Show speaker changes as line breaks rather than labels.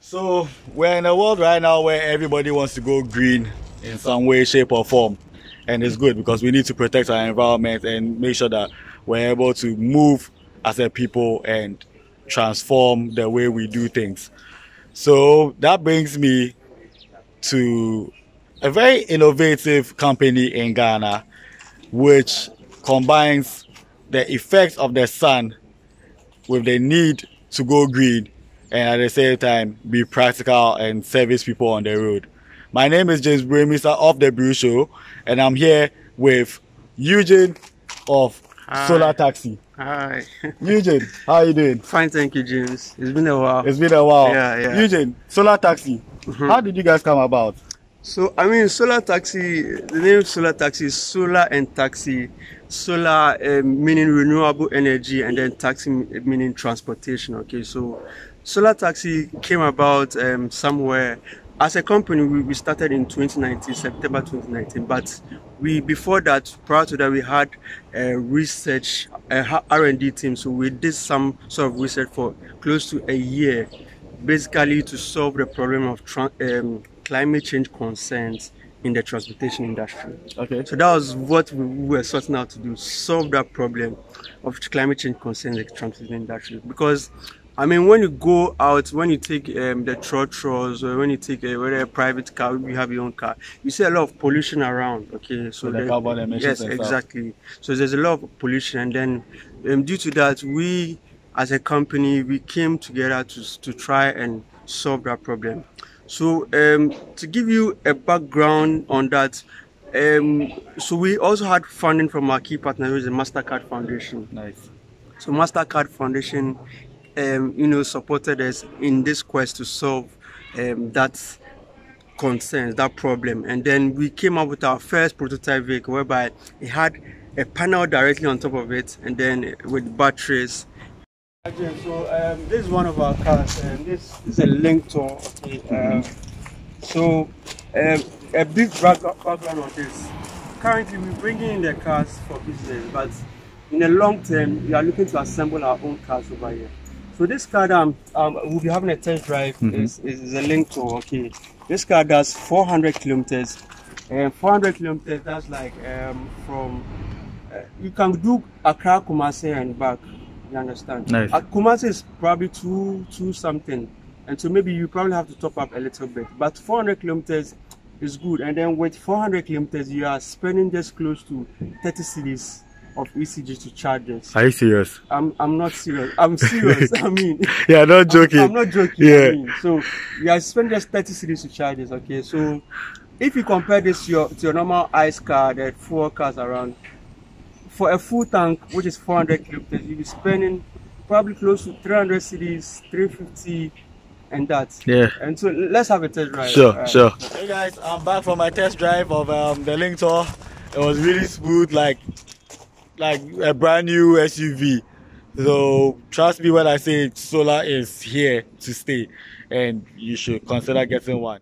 So we're in a world right now where everybody wants to go green in some way, shape or form. And it's good because we need to protect our environment and make sure that we're able to move as a people and transform the way we do things. So that brings me to a very innovative company in Ghana, which combines the effects of the sun with the need to go green and at the same time be practical and service people on the road. My name is James Brew, Mr. of the Brew Show, and I'm here with Eugene of SolarTaxi.
Hi.
Eugene, how are you doing?
Fine, thank you, James. It's been a while.
It's been a while.
Yeah.
Eugene, SolarTaxi. How did you guys come about?
So, SolarTaxi, the name SolarTaxi is solar and taxi. Solar meaning renewable energy, and then taxi meaning transportation. Okay, so SolarTaxi came about somewhere. As a company, we started in 2019, September 2019. But before that, prior to that, we had a research, R&D team. So we did some sort of research for close to a year, basically to solve the problem of climate change concerns in the transportation industry. Okay. So that was what we were sorting out to do, solve that problem of climate change concerns in the transportation industry. Because when you go out, when you take the trotros, or when you take whether a private car, you have your own car, you see a lot of pollution around. Okay, so
the carbon emissions.
Yes, exactly. So there's a lot of pollution, and then due to that, we as a company we came together to try and solve that problem. So to give you a background on that, so we also had funding from our key partner, which is the MasterCard Foundation.
Nice.
So MasterCard Foundation supported us in this quest to solve that concerns, that problem. And then we came up with our first prototype vehicle, whereby it had a panel directly on top of it, and then with batteries. So this is one of our cars, and this is a Link Tour. Okay. So a big background on this. Currently, we're bringing in the cars for business, but in the long term, we are looking to assemble our own cars over here. So this car that we'll be having a test drive is a Link Tour. Okay, this car does 400 kilometers, and 400 kilometers. That's like from you can do Accra, Kumasi, and back. You understand?
Nice.
Kumasi is probably two something, and so maybe you probably have to top up a little bit. But 400 kilometers is good, and then with 400 kilometers, you are spending just close to 30 cedis of ECG to charge this.
Are you serious?
I'm not serious. I'm serious.
Yeah, not joking.
I'm not joking.
Yeah.
So you are spending just 30 cedis to charge this. Okay, so if you compare this to your normal ICE car, that 4 cars around, for a full tank, which is 400 kilometers, you'll be spending probably close to 300 cedis, 350, and that. Yeah. And so let's have a test drive.
Sure. Hey guys, I'm back from my test drive of the Link Tour. It was really smooth, like a brand new SUV. So trust me when I say solar is here to stay, and you should consider getting one.